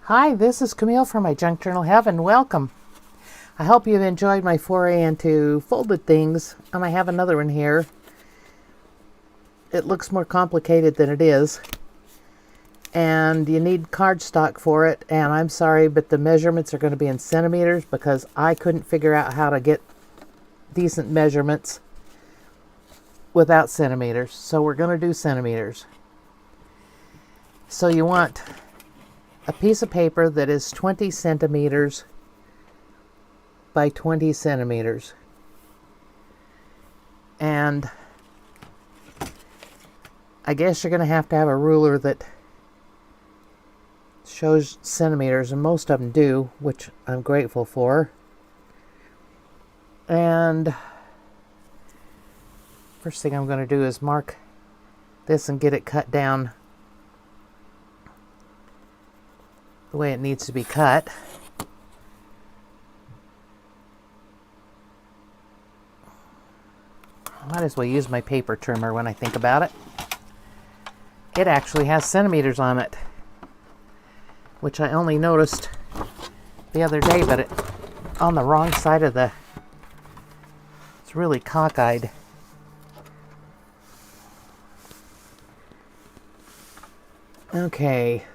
Hi, this is Camille from My Junk Journal Heaven. Welcome. I hope you've enjoyed my foray into folded things, and I have another one here. It looks more complicated than it is, and you need cardstock for it, and I'm sorry, but the measurements are going to be in centimeters because I couldn't figure out how to get decent measurements without centimeters, so we're going to do centimeters. So you want a piece of paper that is 20 centimeters by 20 centimeters. And I guess you're going to have a ruler that shows centimeters, and most of them do, which I'm grateful for. And first thing I'm going to do is mark this and get it cut down the way it needs to be cut. I might as well use my paper trimmer when I think about it. It actually has centimeters on it, which I only noticed the other day, but it's on the wrong side of the... It's really cockeyed. Okay.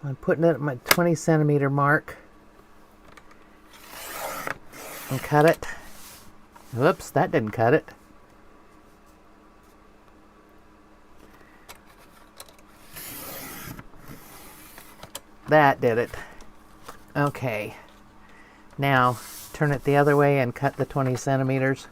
I'm putting it at my 20 centimeter mark and cut it. Whoops, that didn't cut it. That did it. Okay. Now turn it the other way and cut the 20 centimeters.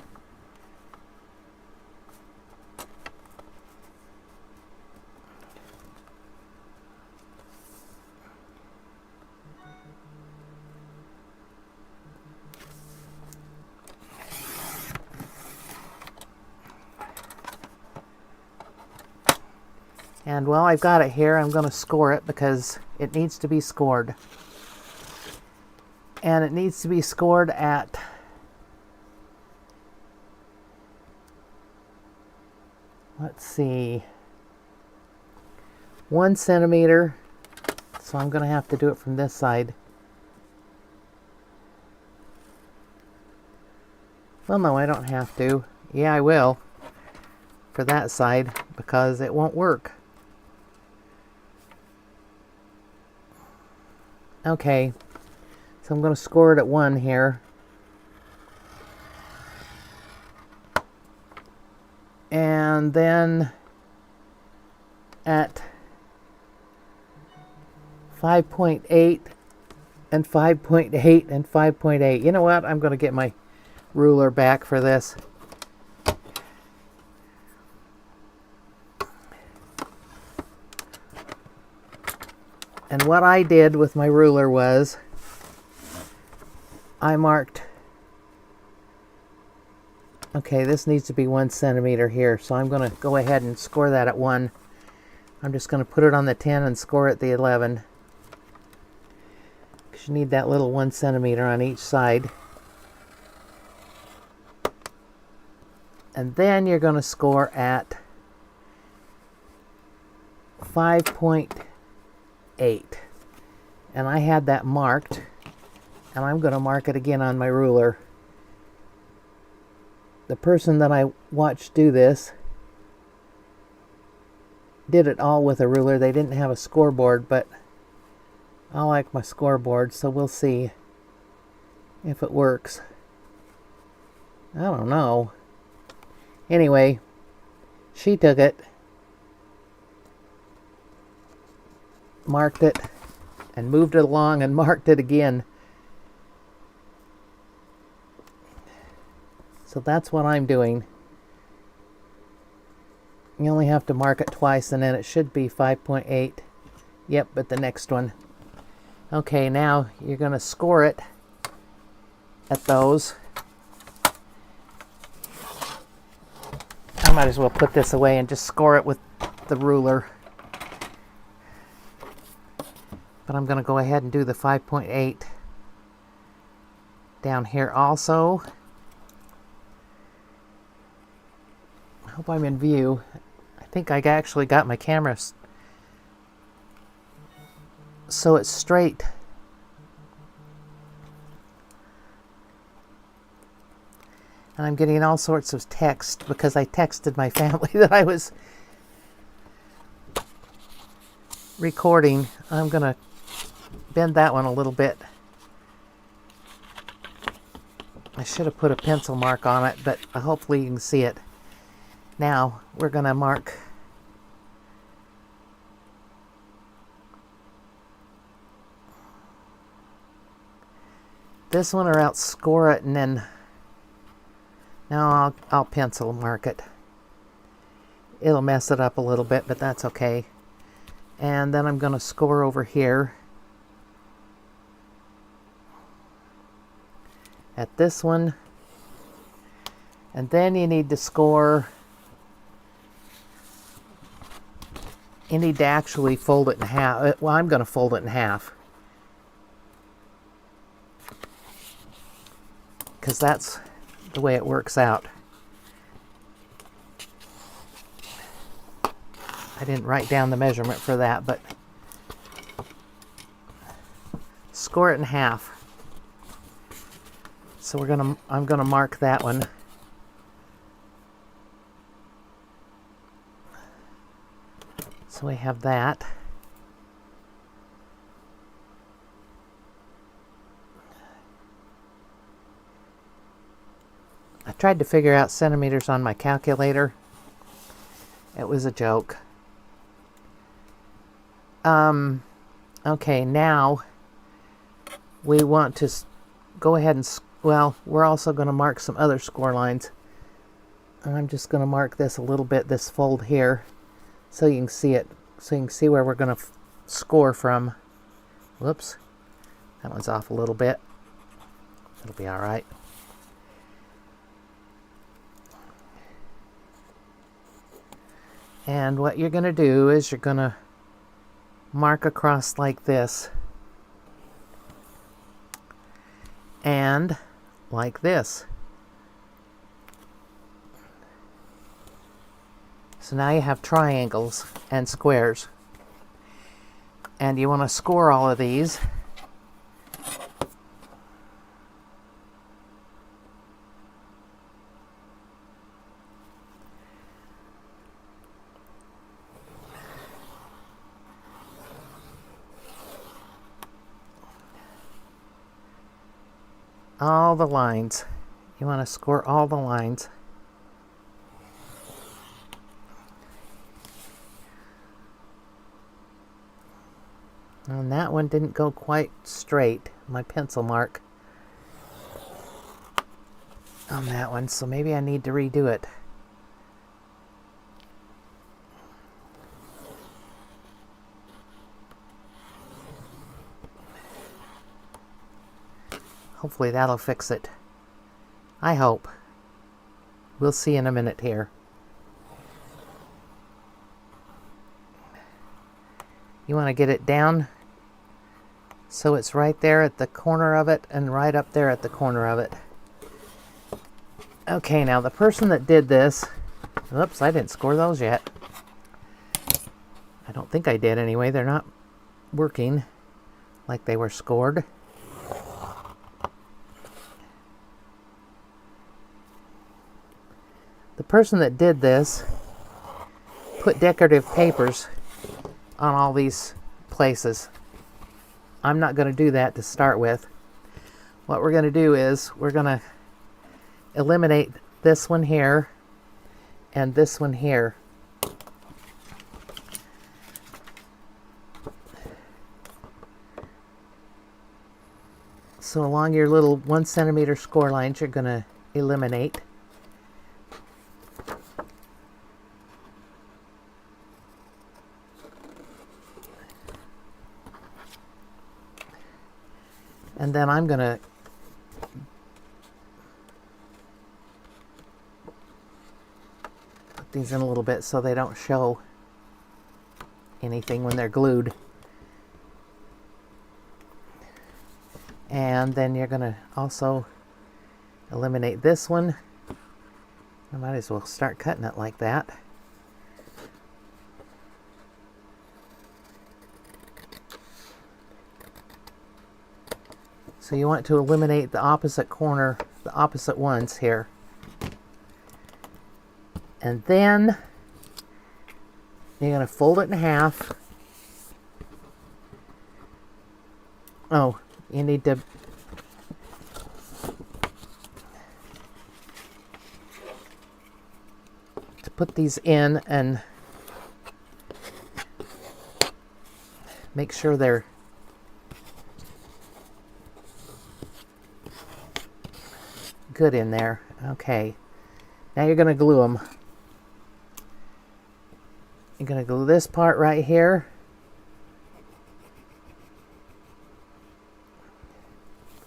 And while I've got it here, I'm going to score it because it needs to be scored. And it needs to be scored at let's see, 1 centimeter. So I'm going to have to do it from this side. Well, no, I don't have to. Yeah, I will for that side because it won't work. Okay, so I'm going to score it at 1 here. And then at 5.8 and 5.8 and 5.8. You know what? I'm going to get my ruler back for this. And what I did with my ruler was I marked, okay, this needs to be 1 centimeter here, so I'm going to go ahead and score that at 1. I'm just going to put it on the 10 and score at the 11. Because you need that little 1 centimeter on each side. And then you're going to score at 5.8. And I had that marked, and I'm going to mark it again on my ruler. The person that I watched do this did it all with a ruler. They didn't have a scoreboard, but I like my scoreboard, so we'll see if it works. I don't know. Anyway, she took it, marked it, and moved it along and marked it again. So that's what I'm doing. You only have to mark it twice, and then it should be 5.8. Yep, but the next one. Okay, now you're going to score it at those. I might as well put this away and just score it with the ruler. But I'm going to go ahead and do the 5.8 down here also. I hope I'm in view. I think I actually got my camera so it's straight. And I'm getting all sorts of text because I texted my family that I was recording. I'm going to bend that one a little bit. I should have put a pencil mark on it, but hopefully you can see it. Now we're going to mark this one, or else score it, and then now I'll pencil mark it. It'll mess it up a little bit, but that's okay. And then I'm going to score over here at this one. And then you need to score, you need to actually fold it in half. Well, I'm going to fold it in half, because that's the way it works out. I didn't write down the measurement for that, but score it in half. So I'm gonna mark that one. So we have that. I tried to figure out centimeters on my calculator. It was a joke. Okay, now we want to go ahead and, well, we're also going to mark some other score lines. I'm just going to mark this a little bit, this fold here, so you can see it, so you can see where we're going to score from. Whoops, that one's off a little bit. It'll be all right. And what you're going to do is you're going to mark across like this and like this. So now you have triangles and squares, and you want to score all of these. All the lines. You want to score all the lines. And that one didn't go quite straight, my pencil mark on that one, so maybe I need to redo it. Hopefully that'll fix it. I hope. We'll see in a minute here. You want to get it down so it's right there at the corner of it and right up there at the corner of it. Okay, now the person that did this, oops, I didn't score those yet. I don't think I did anyway. They're not working like they were scored. The person that did this put decorative papers on all these places. I'm not going to do that to start with. What we're going to do is we're going to eliminate this one here and this one here. So along your little 1 centimeter score lines, you're going to eliminate. And then I'm going to put these in a little bit so they don't show anything when they're glued. And then you're going to also eliminate this one. I might as well start cutting it like that. So you want to eliminate the opposite corner, the opposite ones here. And then you're going to fold it in half. Oh, you need to put these in and make sure they're good in there. Okay, now you're going to glue them. You're going to glue this part right here.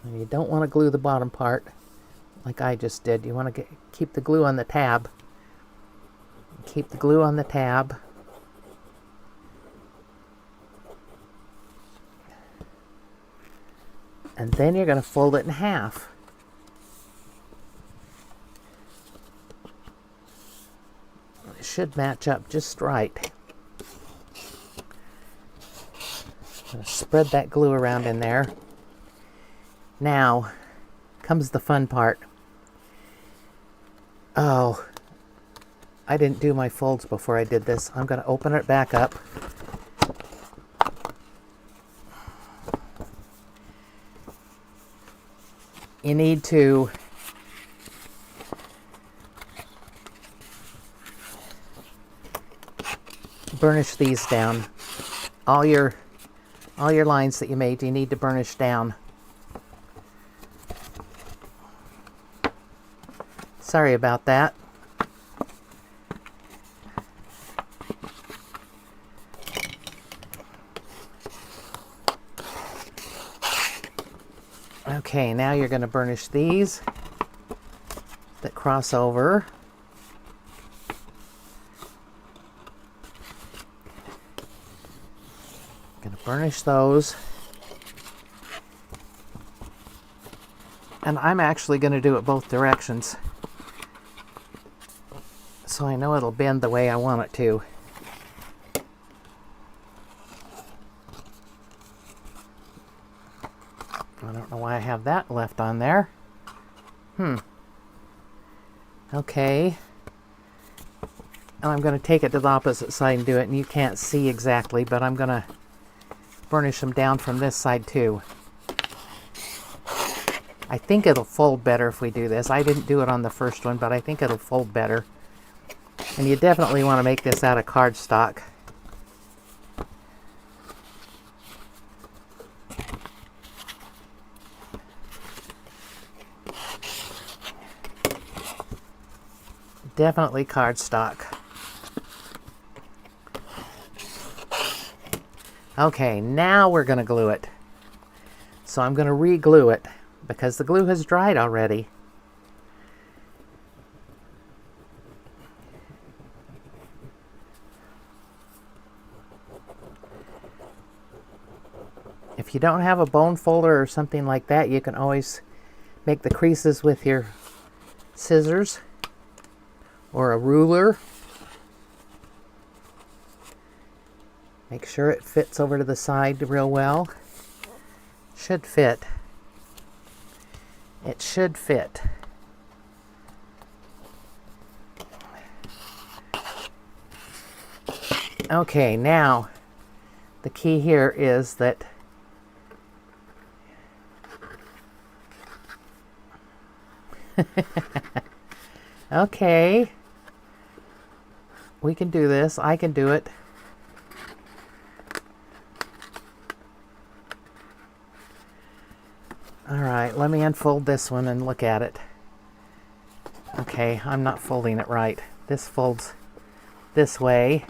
And you don't want to glue the bottom part like I just did. You want to keep the glue on the tab. Keep the glue on the tab. And then you're going to fold it in half. It should match up just right. I'm going to spread that glue around in there. Now comes the fun part. Oh, I didn't do my folds before I did this. I'm going to open it back up. You need to burnish these down. All your lines that you made, you need to burnish down. Sorry about that. Okay, now you're going to burnish these that cross over. Going to burnish those. And I'm actually going to do it both directions, so I know it'll bend the way I want it to. I don't know why I have that left on there. Okay. And I'm going to take it to the opposite side and do it, and you can't see exactly, but I'm going to burnish them down from this side too. I think it'll fold better if we do this. I didn't do it on the first one, but I think it'll fold better. And you definitely want to make this out of cardstock. Definitely cardstock. Okay, now we're going to glue it. So I'm going to re-glue it because the glue has dried already. If you don't have a bone folder or something like that, you can always make the creases with your scissors or a ruler. Make sure it fits over to the side real well. Should fit. It should fit. Okay, now the key here is that okay, we can do this. I can do it. All right, let me unfold this one and look at it. Okay, I'm not folding it right. This folds this way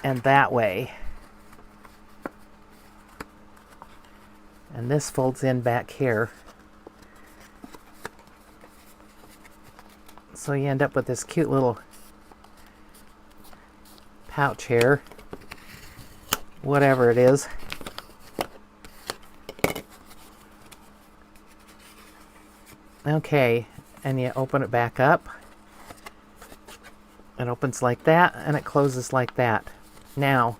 and that way. And this folds in back here. So you end up with this cute little pouch here. Whatever it is. Okay, and you open it back up. It opens like that, and it closes like that. Now,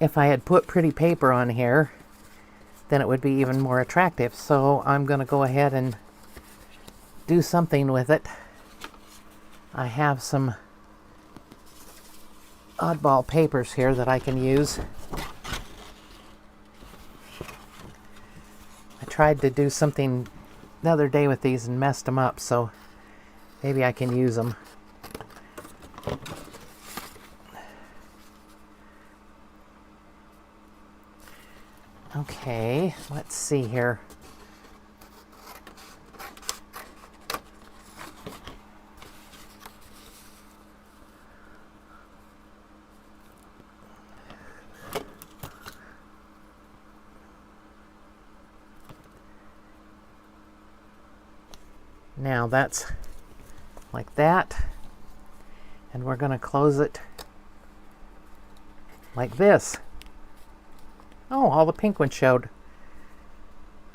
if I had put pretty paper on here, then it would be even more attractive. So I'm going to go ahead and do something with it. I have some oddball papers here that I can use. I tried to do something the other day with these and messed them up, so maybe I can use them. Okay, let's see here. Now that's like that, and we're going to close it like this. Oh, all the pink ones showed.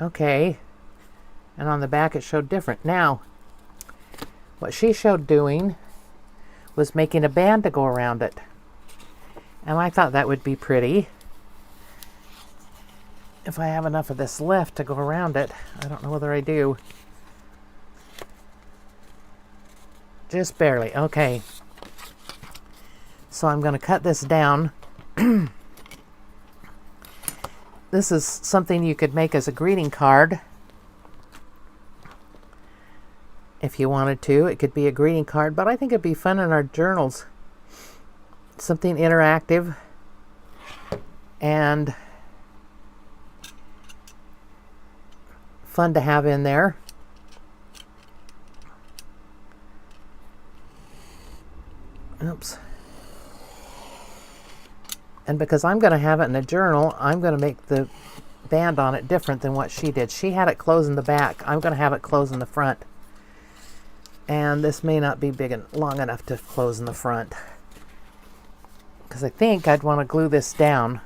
Okay, and on the back it showed different. Now, what she showed doing was making a band to go around it, and I thought that would be pretty. If I have enough of this left to go around it, I don't know whether I do. Just barely. Okay. So I'm going to cut this down. This is something you could make as a greeting card. If you wanted to. It could be a greeting card, but I think it'd be fun in our journals. Something interactive and fun to have in there. Oops. And because I'm going to have it in a journal, I'm going to make the band on it different than what she did. She had it close in the back. I'm going to have it close in the front. And this may not be big and long enough to close in the front, because I think I'd want to glue this down.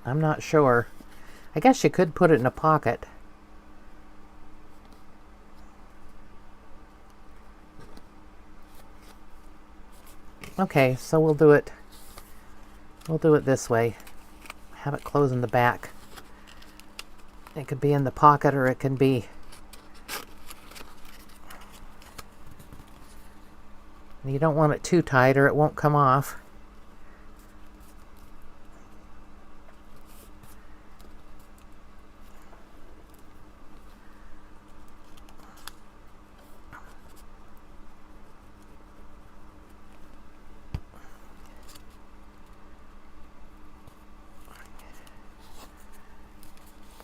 I'm not sure. I guess you could put it in a pocket. Okay, so we'll do it this way. Have it close in the back. It could be in the pocket, or it can be you don't want it too tight or it won't come off.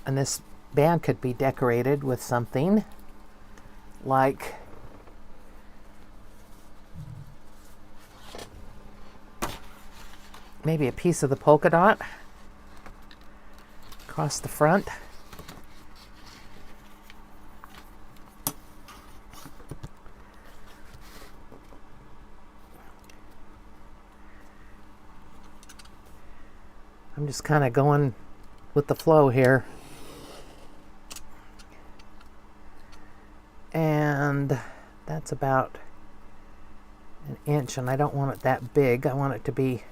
And this band could be decorated with something like maybe a piece of the polka dot across the front. I'm just kind of going with the flow here. And that's about an inch, and I don't want it that big. I want it to be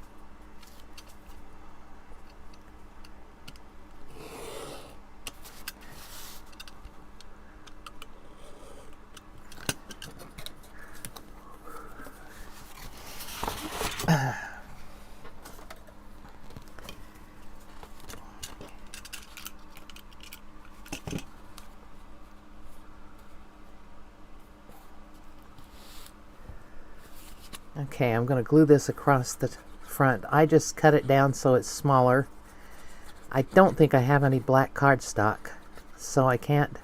okay, I'm going to glue this across the front. I just cut it down so it's smaller. I don't think I have any black cardstock, so I can't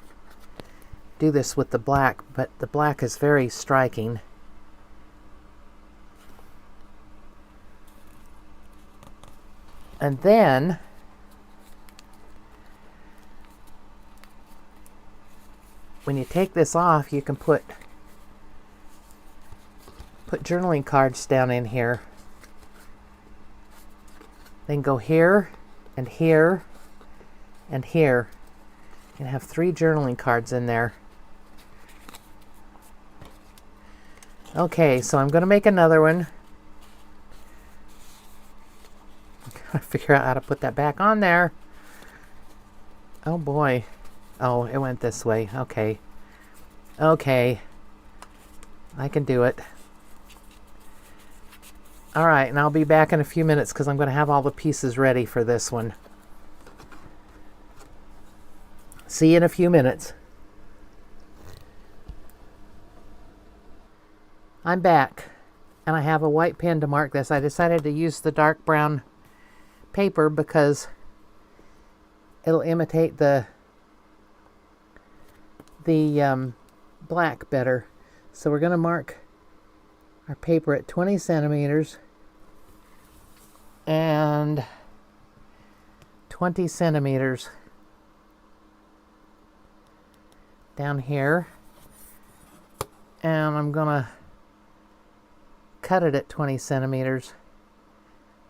do this with the black, but the black is very striking. And then when you take this off, you can put journaling cards down in here. They can go here and here and here. You can have 3 journaling cards in there. Okay, so I'm going to make another one. I figure out how to put that back on there. Oh boy. Oh, it went this way. Okay. Okay. I can do it. All right, and I'll be back in a few minutes because I'm going to have all the pieces ready for this one. See you in a few minutes. I'm back, and I have a white pen to mark this. I decided to use the dark brown paper because it'll imitate the black better. So we're going to mark our paper at 20 centimeters and 20 centimeters down here, and I'm going to cut it at 20 centimeters.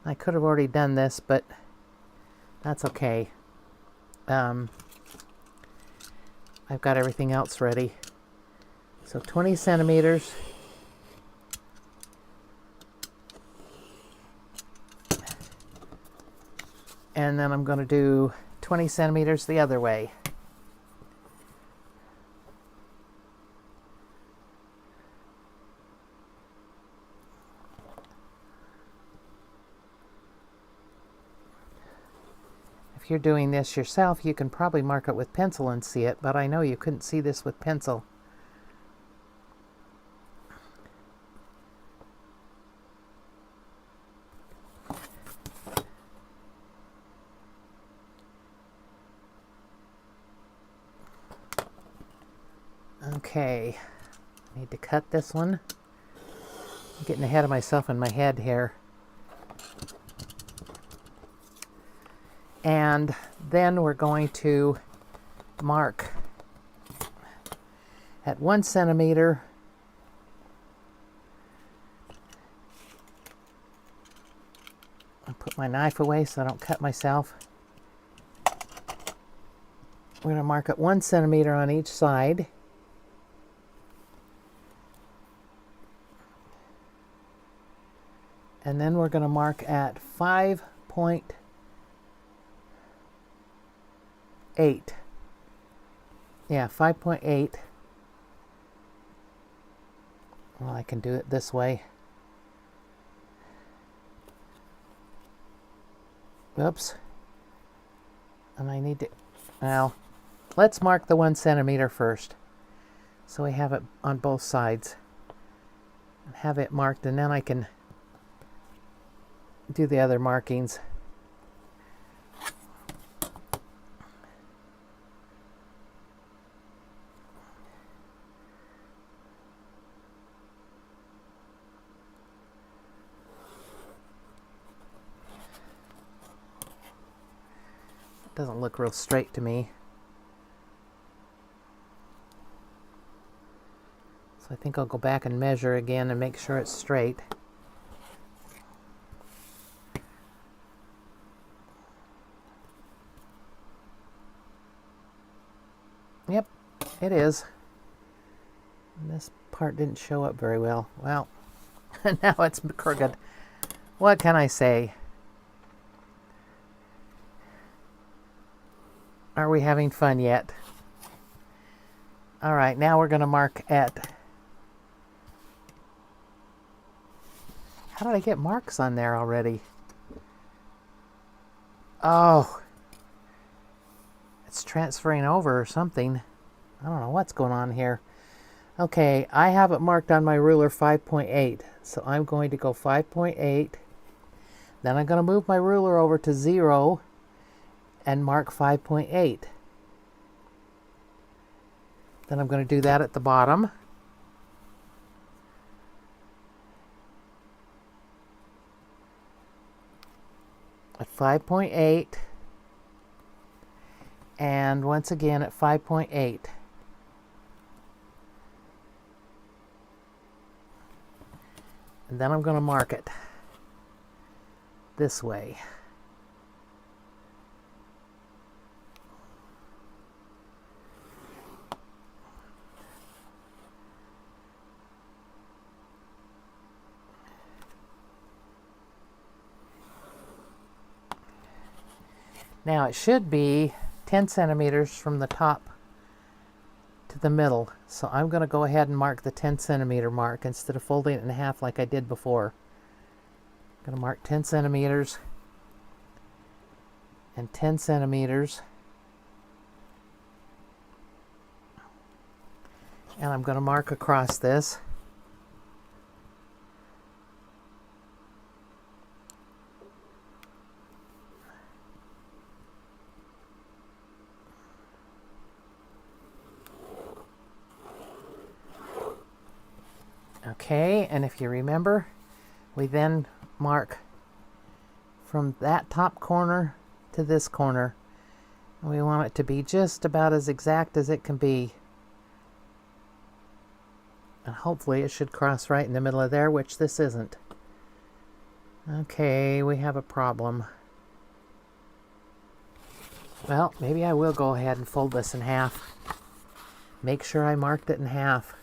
I could have already done this, but that's okay. I've got everything else ready. So 20 centimeters. And then I'm going to do 20 centimeters the other way. If you're doing this yourself, you can probably mark it with pencil and see it, but I know you couldn't see this with pencil. Okay, need to cut this one. I'm getting ahead of myself in my head here. And then we're going to mark at 1 centimeter. I'll put my knife away so I don't cut myself. We're going to mark at 1 centimeter on each side. And then we're going to mark at 5.8. Yeah, 5.8. Well, I can do it this way. Oops. And I need to, well, let's mark the 1 centimeter first. So we have it on both sides. And have it marked, and then I can do the other markings. It doesn't look real straight to me. So I think I'll go back and measure again and make sure it's straight. Yep, it is. And this part didn't show up very well. Well, now it's crooked. What can I say? Are we having fun yet? All right, now we're going to mark at... How did I get marks on there already? Oh, it's transferring over or something. I don't know what's going on here. Okay, I have it marked on my ruler 5.8. So I'm going to go 5.8. Then I'm going to move my ruler over to 0 and mark 5.8. Then I'm going to do that at the bottom. At 5.8. And once again at 5.8. And then I'm going to mark it this way. Now it should be 10 centimeters from the top to the middle. So I'm going to go ahead and mark the 10 centimeter mark instead of folding it in half like I did before. I'm going to mark 10 centimeters and 10 centimeters. And I'm going to mark across this. Okay, and if you remember, we then mark from that top corner to this corner. And we want it to be just about as exact as it can be. And hopefully it should cross right in the middle of there, which this isn't. Okay, we have a problem. Well, maybe I will go ahead and fold this in half. Make sure I marked it in half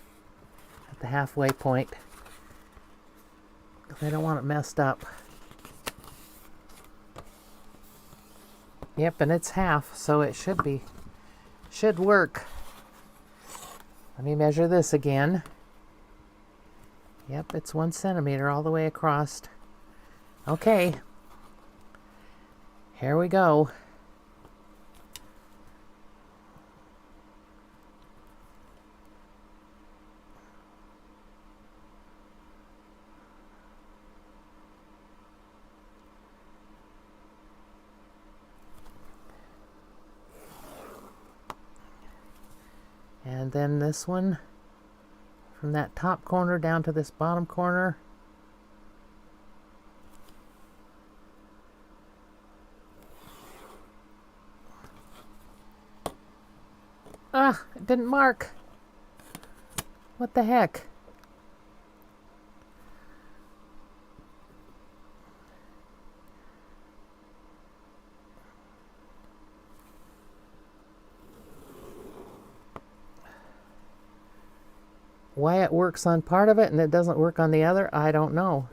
at the halfway point, because I don't want it messed up. Yep, and it's half, so it should work. Let me measure this again. Yep, it's 1 centimeter all the way across. Okay, here we go. And then this one, from that top corner down to this bottom corner. Ah, it didn't mark. What the heck? Why it works on part of it and it doesn't work on the other, I don't know.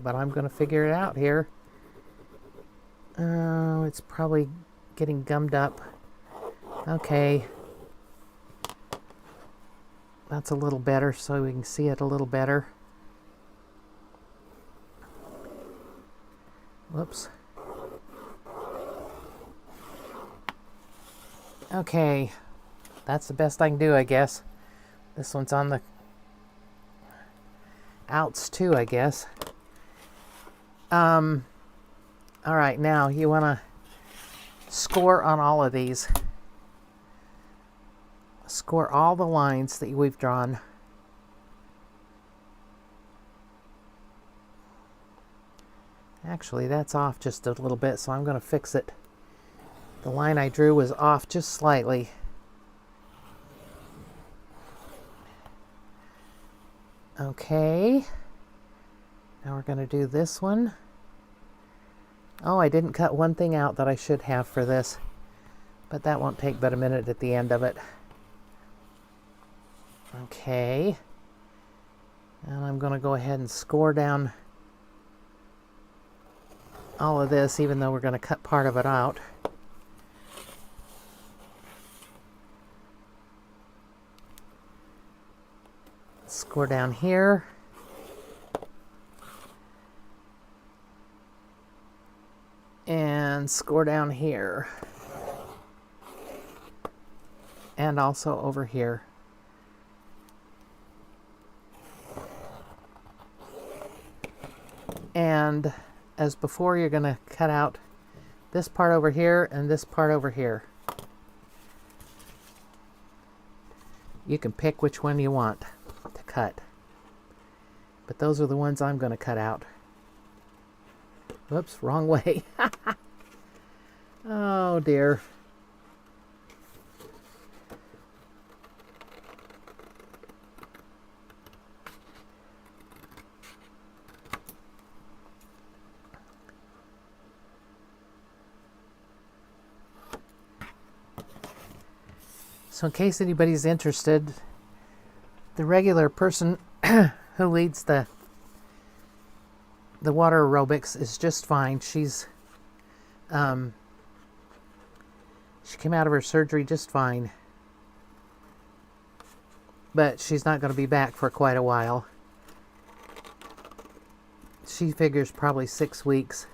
But I'm going to figure it out here. Oh, it's probably getting gummed up. Okay. That's a little better so we can see it a little better. Whoops. Okay. That's the best I can do, I guess. This one's on the outs too, I guess. All right, now you want to score on all of these. Score all the lines that we've drawn. Actually, that's off just a little bit, so I'm going to fix it. The line I drew was off just slightly. Okay, now we're going to do this one. Oh, I didn't cut one thing out that I should have for this, but that won't take but a minute at the end of it. Okay, and I'm going to go ahead and score down all of this, even though we're going to cut part of it out. Score down here. And score down here. And also over here. And as before, you're going to cut out this part over here and this part over here. You can pick which one you want to cut. But those are the ones I'm going to cut out. Whoops, wrong way. Oh dear. So in case anybody's interested, the regular person who leads the water aerobics is just fine. She's She came out of her surgery just fine. But she's not going to be back for quite a while. She figures probably 6 weeks.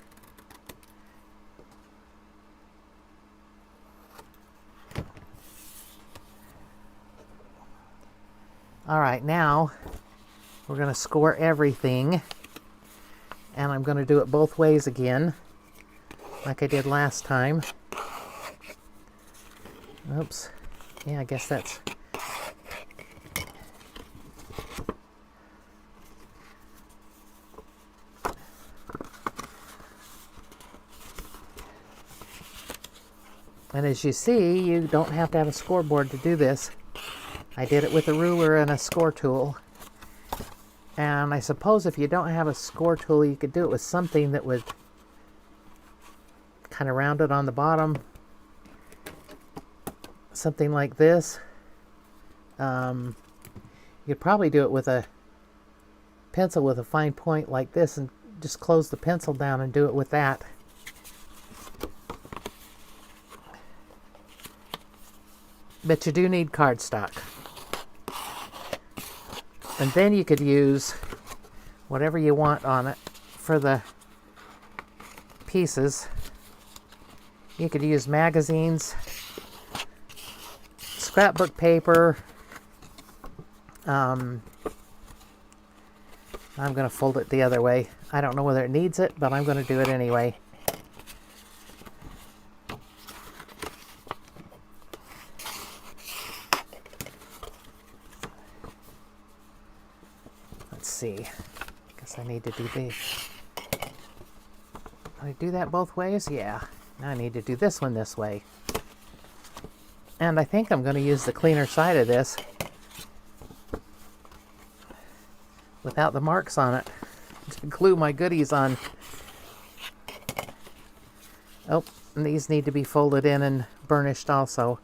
All right, now we're going to score everything. And I'm going to do it both ways again, like I did last time. Oops. Yeah, I guess that's... And as you see, you don't have to have a scoreboard to do this. I did it with a ruler and a score tool. And I suppose if you don't have a score tool, you could do it with something that would kind of round it on the bottom. Something like this. You could probably do it with a pencil with a fine point like this and just close the pencil down and do it with that. But you do need cardstock. And then you could use whatever you want on it for the pieces. You could use magazines, scrapbook paper. I'm going to fold it the other way. I don't know whether it needs it, but I'm going to do it anyway. Let's see. Guess I need to do these. I do that both ways? Yeah. Now I need to do this one this way. And I think I'm going to use the cleaner side of this without the marks on it to glue my goodies on. Oh, and these need to be folded in and burnished also.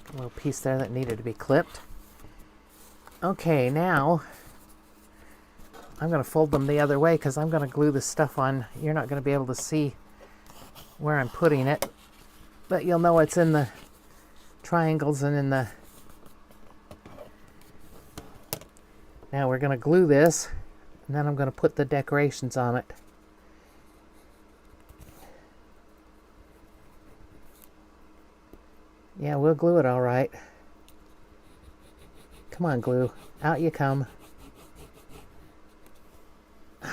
A little piece there that needed to be clipped. Okay, now I'm going to fold them the other way because I'm going to glue this stuff on. You're not going to be able to see where I'm putting it, but you'll know it's in the triangles and in the... Now we're going to glue this, and then I'm going to put the decorations on it. Yeah, we'll glue it all right. Come on, glue. Out you come. I'm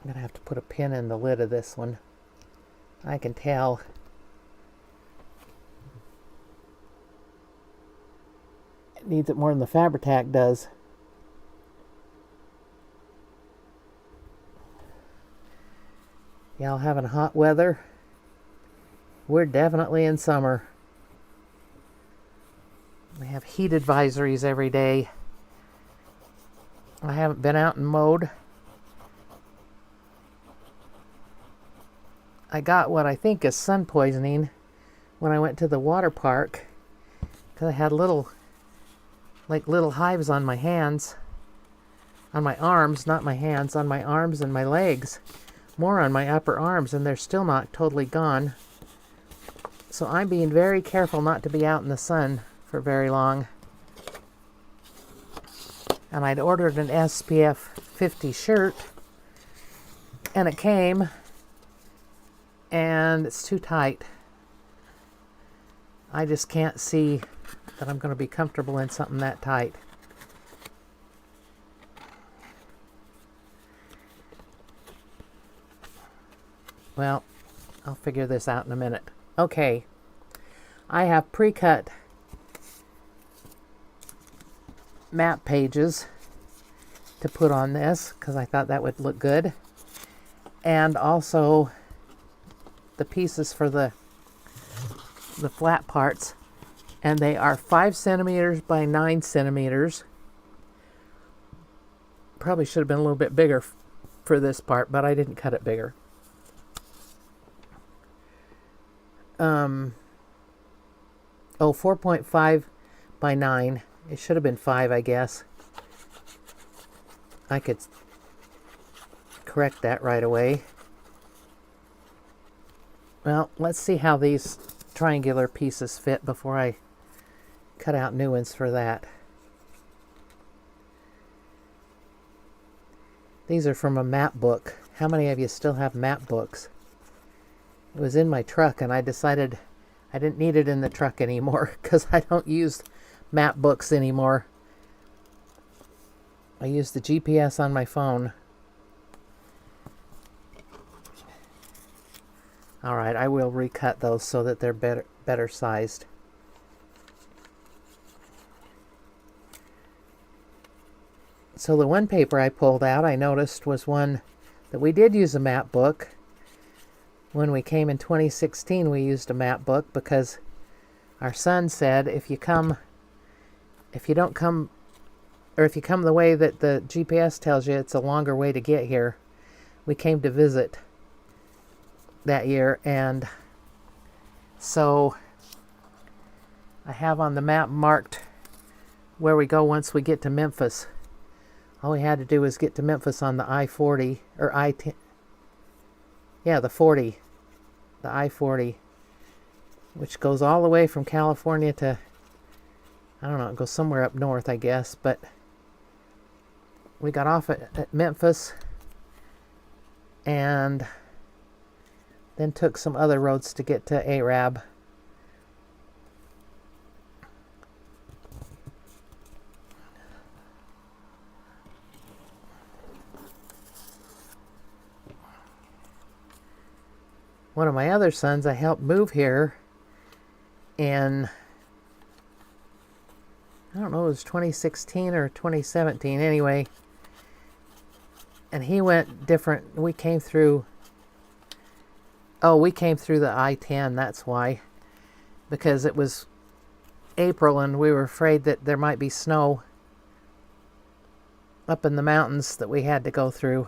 going to have to put a pin in the lid of this one. I can tell. It needs it more than the Fabri-Tac does. Y'all having hot weather? We're definitely in summer. We have heat advisories every day. I haven't been out and mowed. I got what I think is sun poisoning when I went to the water park because I had little hives on my hands, on my arms, not my hands, on my arms and my legs, more on my upper arms, and they're still not totally gone. So I'm being very careful not to be out in the sun for very long. And I'd ordered an SPF 50 shirt, and it came, and it's too tight. I just can't see that I'm going to be comfortable in something that tight. Well, I'll figure this out in a minute. Okay, I have pre-cut map pages to put on this because I thought that would look good, and also the pieces for the flat parts, and they are 5 centimeters by 9 centimeters, Probably should have been a little bit bigger for this part, but I didn't cut it bigger. Oh, 4.5 by 9. It should have been 5, I guess. I could correct that right away. Well, let's see how these triangular pieces fit before I cut out new ones for that. These are from a map book. How many of you still have map books? It was in my truck, and I decided I didn't need it in the truck anymore because I don't use map books anymore. I use the GPS on my phone. All right, I will recut those so that they're better sized. So the one paper I pulled out, I noticed, was one that we did use a map book. When we came in 2016, we used a map book because our son said if you come the way that the GPS tells you, it's a longer way to get here. We came to visit that year, and so I have on the map marked where we go once we get to Memphis. All we had to do was get to Memphis on the I-40, or I-10. Yeah, the 40. The I-40. Which goes all the way from California to, I don't know, it goes somewhere up north, I guess. But we got off at Memphis and then took some other roads to get to Arab. One of my other sons I helped move here in, I don't know, it was 2016 or 2017 anyway. And he went different. We came through the I-10, that's why. Because it was April and we were afraid that there might be snow up in the mountains that we had to go through.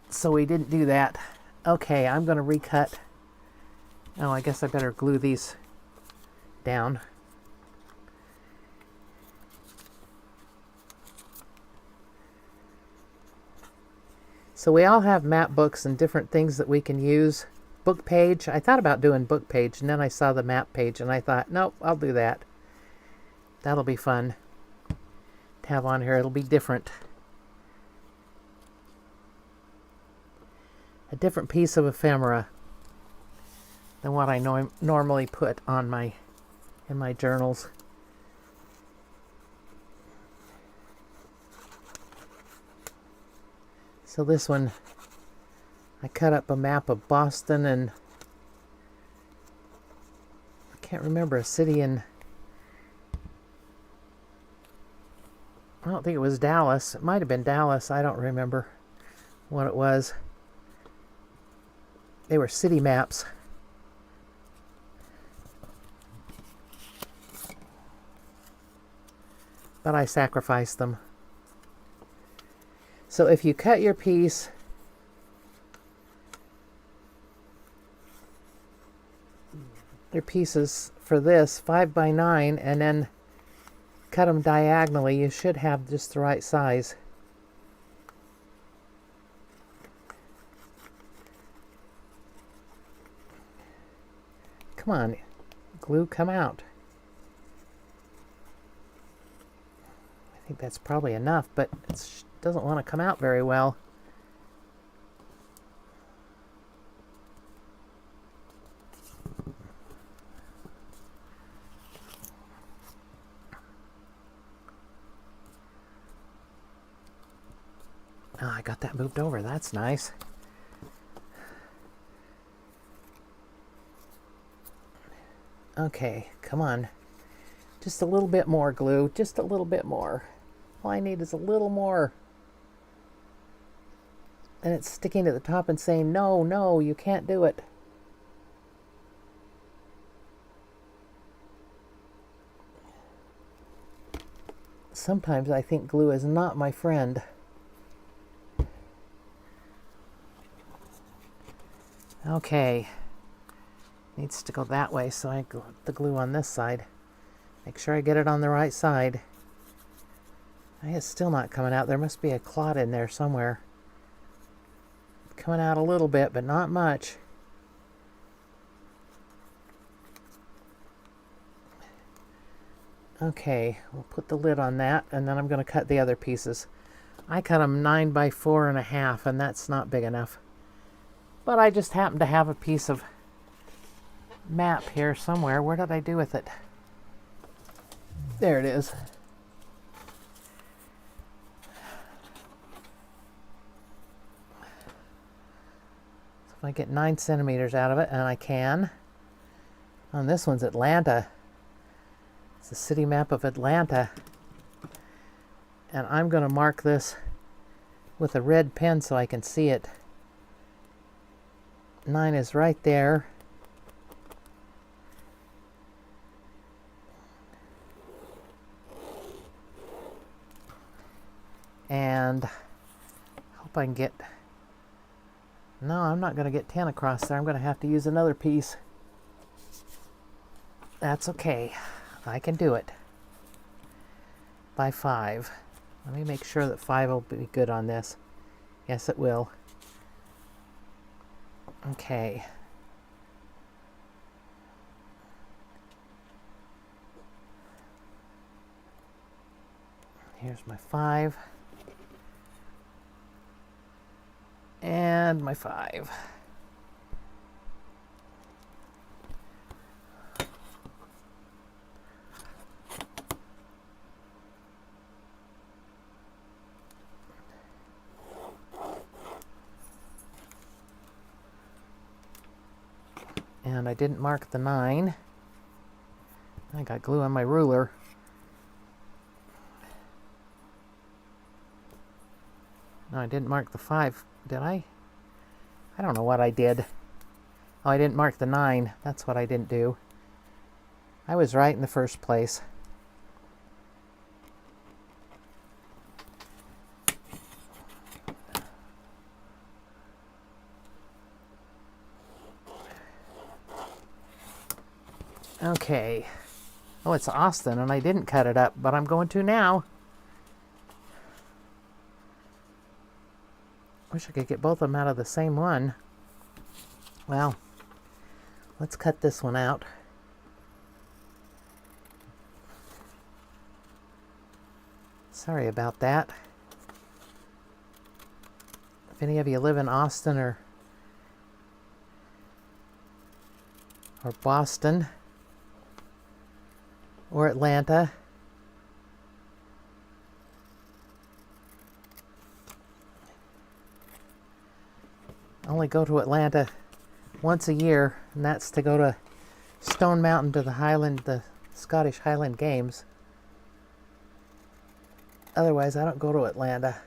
So we didn't do that. Okay, I'm going to recut. Oh, I guess I better glue these down. So we all have map books and different things that we can use. Book page. I thought about doing book page, and then I saw the map page, and I thought, nope, I'll do that. That'll be fun to have on here. It'll be different. A different piece of ephemera than what I normally put on in my journals. So this one, I cut up a map of Boston and I can't remember a city in, I don't think it was Dallas. It might have been Dallas. I don't remember what it was. They were city maps. But I sacrificed them. So if you cut your piece, your pieces for this 5 by 9 and then cut them diagonally, you should have just the right size. Come on, glue, come out. I think that's probably enough, but it doesn't want to come out very well. Oh, I got that moved over. That's nice. Okay, come on. Just a little bit more glue. Just a little bit more. All I need is a little more. And it's sticking to the top and saying, no, no, you can't do it. Sometimes I think glue is not my friend. Okay. Needs to go that way, so I put the glue on this side. Make sure I get it on the right side. It's still not coming out. There must be a clot in there somewhere. Coming out a little bit, but not much. Okay, we'll put the lid on that, and then I'm going to cut the other pieces. I cut them 9 by 4.5, and that's not big enough. But I just happen to have a piece of map here somewhere. Where did I do with it? There it is. So if I get 9 centimeters out of it, and I can. On this one's Atlanta. It's the city map of Atlanta. And I'm going to mark this with a red pen so I can see it. 9 is right there. And hope I can get... No, I'm not going to get 10 across there. I'm going to have to use another piece. That's okay. I can do it. By 5. Let me make sure that 5 will be good on this. Yes, it will. Okay. Here's my 5. And my 5. And I didn't mark the 9. I got glue on my ruler. No, I didn't mark the 5, did I? I don't know what I did. Oh, I didn't mark the 9. That's what I didn't do. I was right in the first place. Okay. Oh, it's Austin, and I didn't cut it up, but I'm going to now. Wish I could get both of them out of the same one. Well, let's cut this one out. Sorry about that. If any of you live in Austin or Boston or Atlanta, I only go to Atlanta once a year, and that's to go to Stone Mountain to the Scottish Highland Games. Otherwise, I don't go to Atlanta.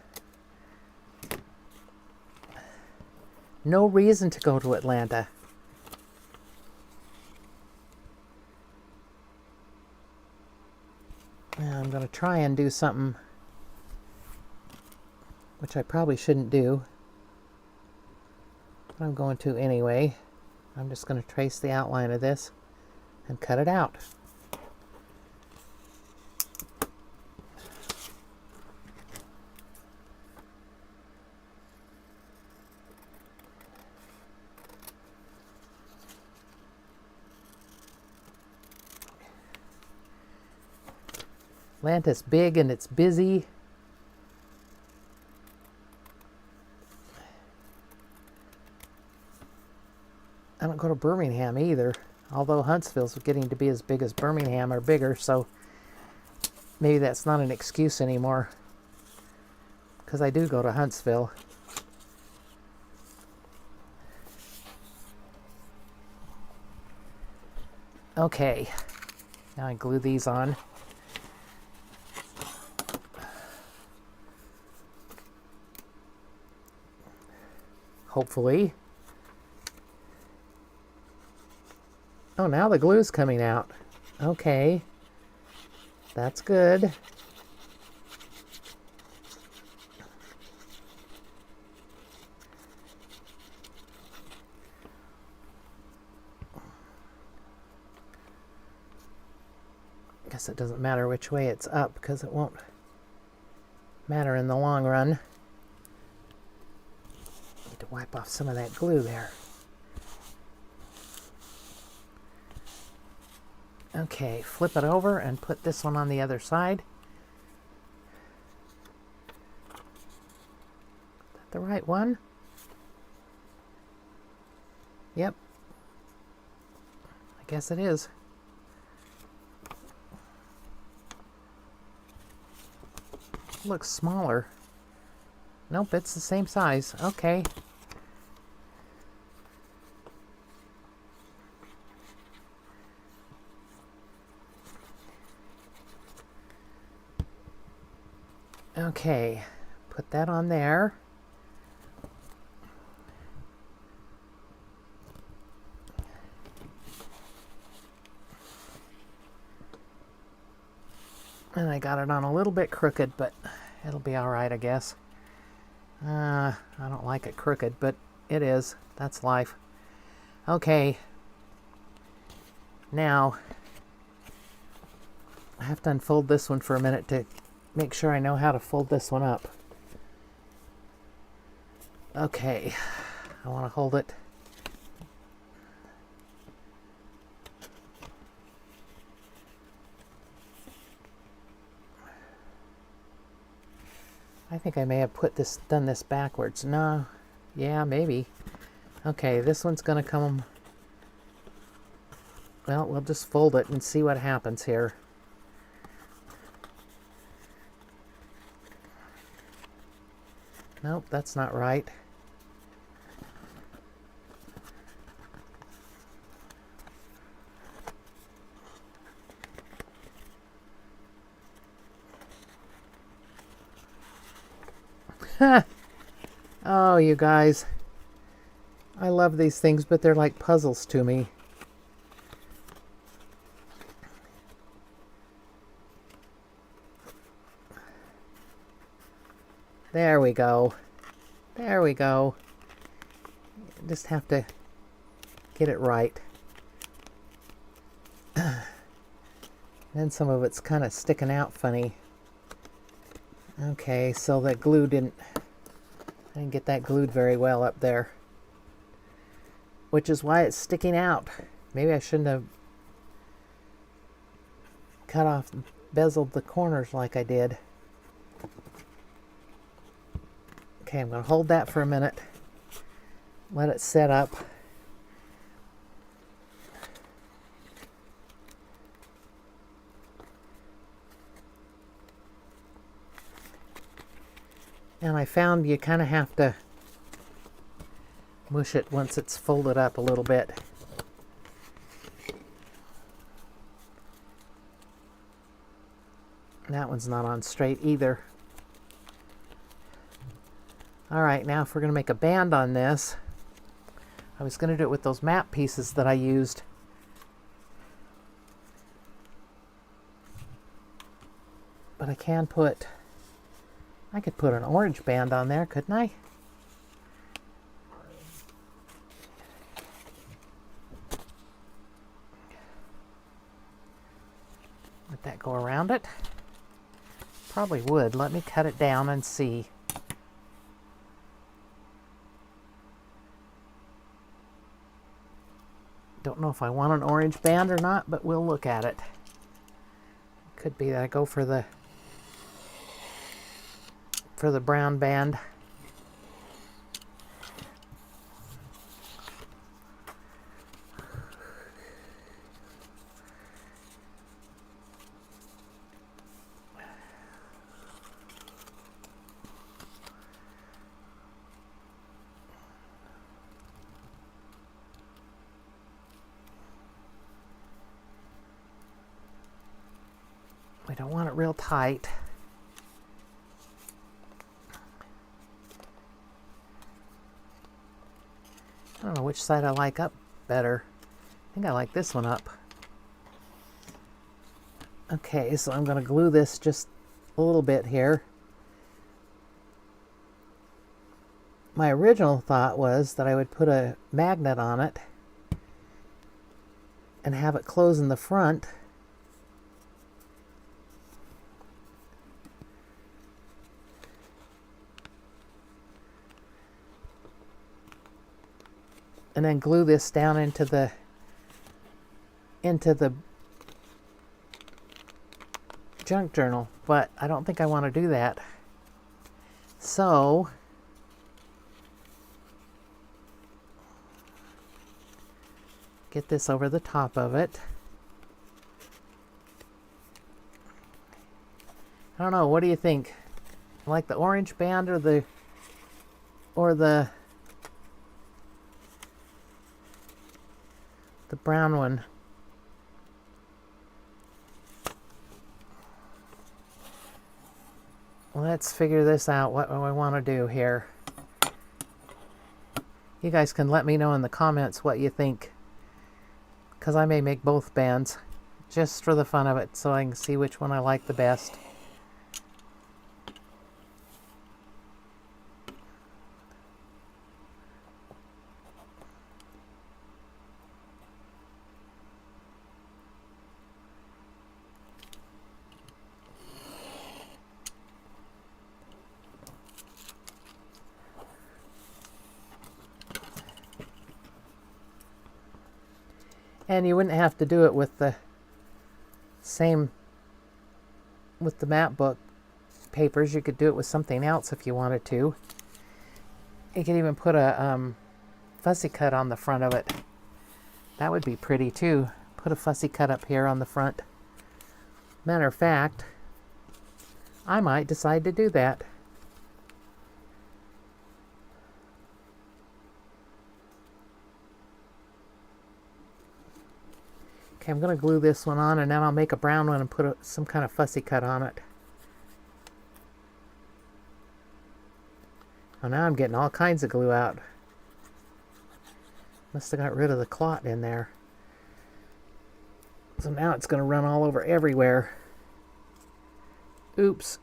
No reason to go to Atlanta. Now I'm going to try and do something which I probably shouldn't do. But I'm going to anyway. I'm just going to trace the outline of this and cut it out. Atlanta's big and it's busy. I don't go to Birmingham either, although Huntsville's getting to be as big as Birmingham or bigger, so maybe that's not an excuse anymore, because I do go to Huntsville. Okay, now I glue these on. Hopefully. Oh, now the glue's coming out. Okay. That's good. Guess it doesn't matter which way it's up because it won't matter in the long run. Need to wipe off some of that glue there. Okay, flip it over and put this one on the other side. Is that the right one? Yep. I guess it is. Looks smaller. Nope, it's the same size. Okay. Okay, put that on there. And I got it on a little bit crooked, but it'll be all right, I guess. I don't like it crooked, but it is. That's life. Okay. Now, I have to unfold this one for a minute to make sure I know how to fold this one up. Okay. I want to hold it. I think I may have done this backwards. No, yeah, maybe. Okay, this one's gonna come, well, we'll just fold it and see what happens here. Nope, that's not right. Oh, you guys. I love these things, but they're like puzzles to me. There we go. There we go. Just have to get it right. Then some of it's kind of sticking out funny. Okay, so that glue I didn't get that glued very well up there. Which is why it's sticking out. Maybe I shouldn't have cut off, bezeled the corners like I did. Okay, I'm going to hold that for a minute. Let it set up. And I found you kind of have to mush it once it's folded up a little bit. That one's not on straight either. Alright, now if we're going to make a band on this, I was going to do it with those map pieces that I used. But I could put an orange band on there, couldn't I? Let that go around it. Probably would. Let me cut it down and see. Don't know if I want an orange band or not, but we'll look at it. Could be that I go for the brown band. We don't want it real tight. I don't know which side I like up better. I think I like this one up. Okay, so I'm going to glue this just a little bit here. My original thought was that I would put a magnet on it and have it close in the front and then glue this down into the junk journal, but I don't think I want to do that. So get this over the top of it. I don't know, what do you think? Like the orange band or the brown one? Let's figure this out. What do I want to do here? You guys can let me know in the comments what you think, because I may make both bands just for the fun of it, so I can see which one I like the best. And you wouldn't have to do it with the map book papers. You could do it with something else if you wanted to. You could even put a fussy cut on the front of it. That would be pretty too. Put a fussy cut up here on the front. Matter of fact, I might decide to do that. Okay, I'm going to glue this one on, and then I'll make a brown one and put some kind of fussy cut on it. Oh, now I'm getting all kinds of glue out. Must have got rid of the clot in there. So now it's going to run all over everywhere. Oops.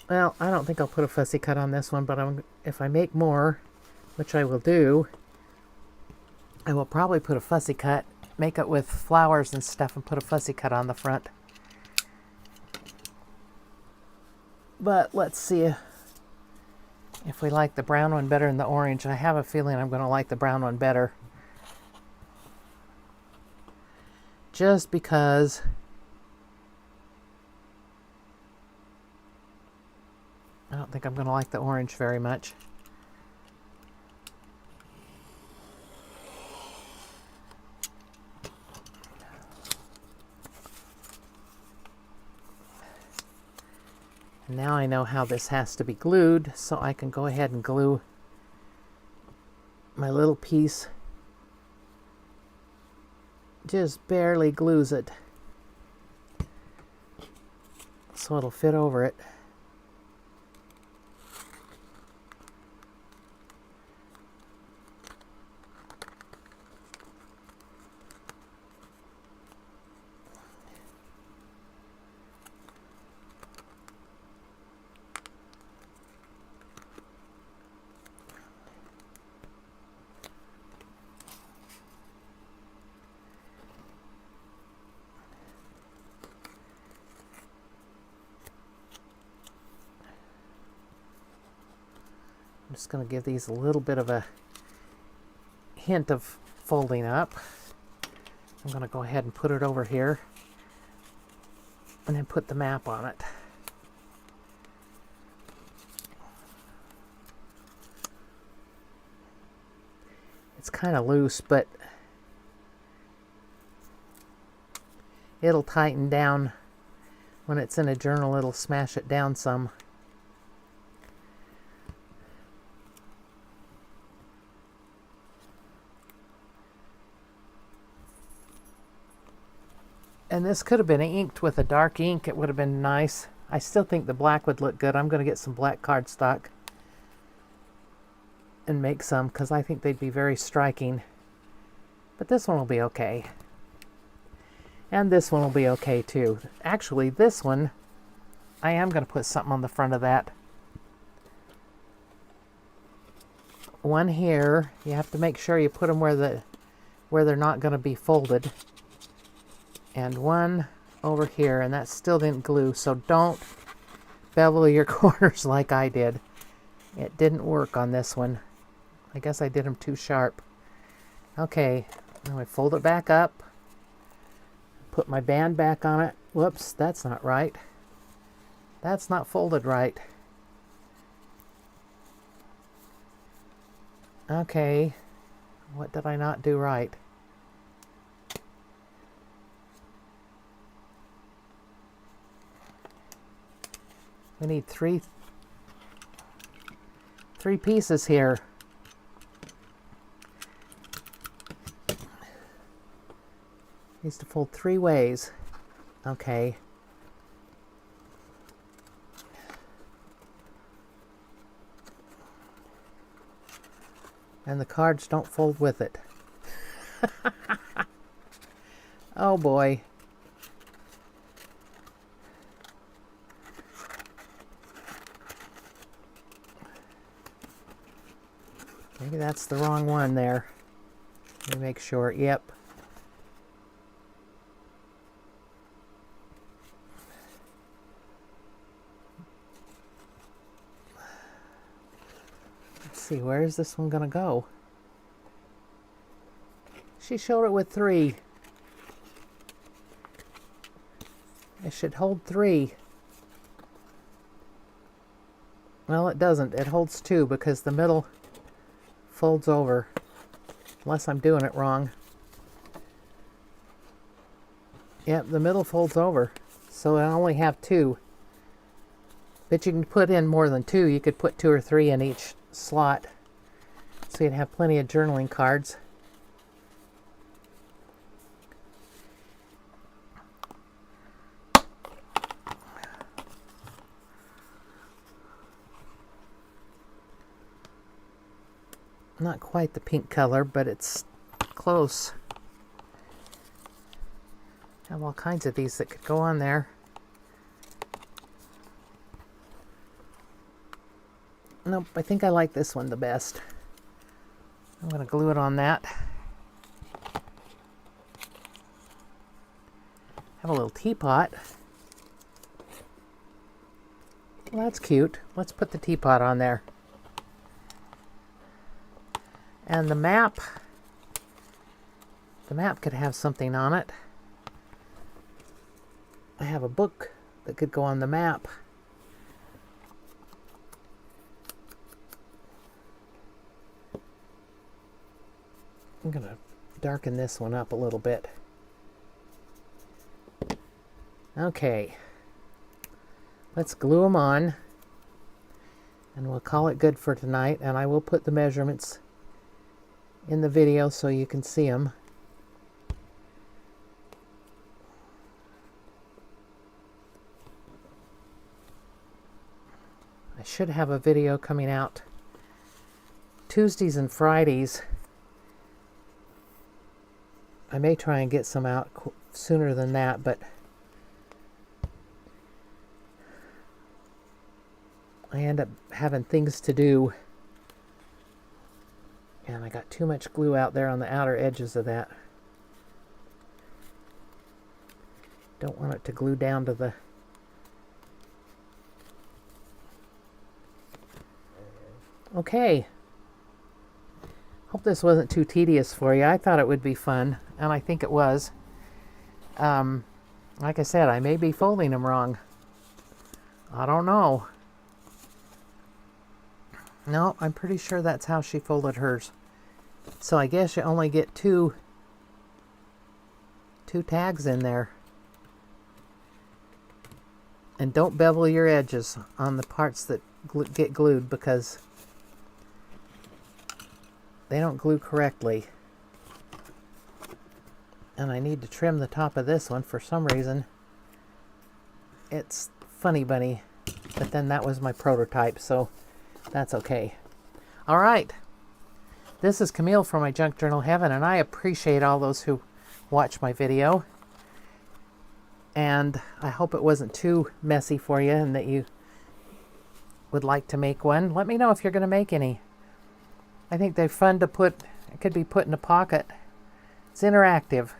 Well, I don't think I'll put a fussy cut on this one, but if I make more, which I will do, I will probably put a fussy cut, make it with flowers and stuff, and put a fussy cut on the front. But let's see if we like the brown one better than the orange. I have a feeling I'm going to like the brown one better. Just because I don't think I'm going to like the orange very much. Now I know how this has to be glued, so I can go ahead and glue my little piece. Just barely glues it, so it'll fit over it. I'm just going to give these a little bit of a hint of folding up. I'm going to go ahead and put it over here and then put the map on it. It's kind of loose, but it'll tighten down when it's in a journal. It'll smash it down some. And this could have been inked with a dark ink. It would have been nice. I still think the black would look good. I'm going to get some black cardstock and make some, because I think they'd be very striking. But this one will be okay. And this one will be okay too. Actually, this one, I am going to put something on the front of that. One here. You have to make sure you put them where they're not going to be folded. And one over here, and that still didn't glue, so don't bevel your corners like I did. It didn't work on this one. I guess I did them too sharp. Okay, now I fold it back up. Put my band back on it. Whoops, that's not right. That's not folded right. Okay, what did I not do right? We need three pieces here. Needs to fold 3 ways. Okay. And the cards don't fold with it. Oh boy. Maybe that's the wrong one there. Let me make sure. Yep. Let's see, where is this one going to go? She showed it with 3. It should hold 3. Well, it doesn't. It holds 2 because the middle folds over, unless I'm doing it wrong. Yep, the middle folds over, so I only have 2. But you can put in more than 2. You could put 2 or 3 in each slot, so you'd have plenty of journaling cards. Not quite the pink color, but it's close. Have all kinds of these that could go on there. Nope, I think I like this one the best. I'm going to glue it on that. Have a little teapot. Well, that's cute. Let's put the teapot on there. And the map could have something on it. I have a book that could go on the map. I'm going to darken this one up a little bit. Okay. Let's glue them on. And we'll call it good for tonight. And I will put the measurements in the video so you can see them. I should have a video coming out Tuesdays and Fridays. I may try and get some out sooner than that, but I end up having things to do. And I got too much glue out there on the outer edges of that. Don't want it to glue down to the... Okay. Hope this wasn't too tedious for you. I thought it would be fun, and I think it was. Like I said, I may be folding them wrong. I don't know. No, I'm pretty sure that's how she folded hers. So I guess you only get two tags in there. And don't bevel your edges on the parts that get glued, because they don't glue correctly. And I need to trim the top of this one for some reason. It's funny bunny, but then that was my prototype, so that's okay. All right. This is Camille from My Junk Journal Heaven, and I appreciate all those who watch my video. And I hope it wasn't too messy for you and that you would like to make one. Let me know if you're going to make any. I think they're fun to put. It could be put in a pocket. It's interactive.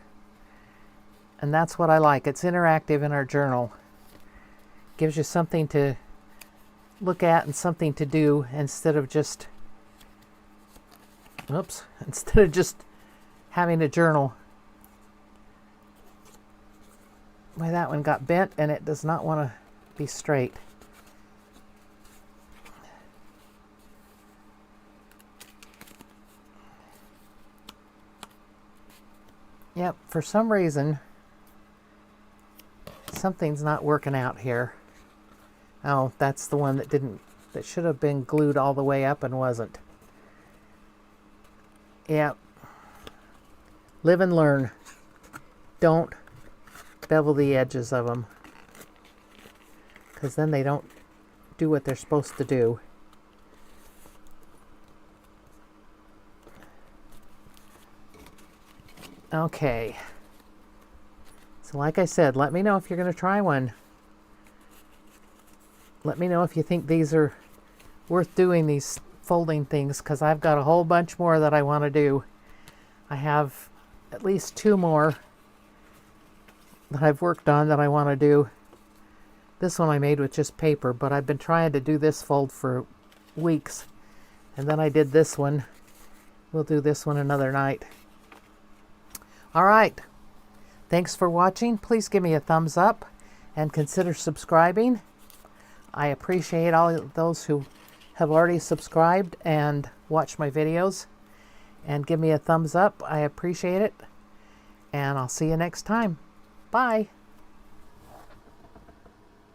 And that's what I like. It's interactive in our journal. Gives you something to look at and something to do instead of just, instead of just having a journal. Why, that one got bent and it does not want to be straight. Yep, for some reason, something's not working out here. Oh, that's the one that should have been glued all the way up and wasn't. Yep. Live and learn. Don't bevel the edges of them, because then they don't do what they're supposed to do. Okay. So like I said, let me know if you're going to try one. Let me know if you think these are worth doing, these folding things, because I've got a whole bunch more that I want to do. I have at least 2 more that I've worked on that I want to do. This one I made with just paper, but I've been trying to do this fold for weeks. And then I did this one. We'll do this one another night. All right. Thanks for watching. Please give me a thumbs up and consider subscribing. I appreciate all of those who have already subscribed and watched my videos. And give me a thumbs up. I appreciate it. And I'll see you next time. Bye.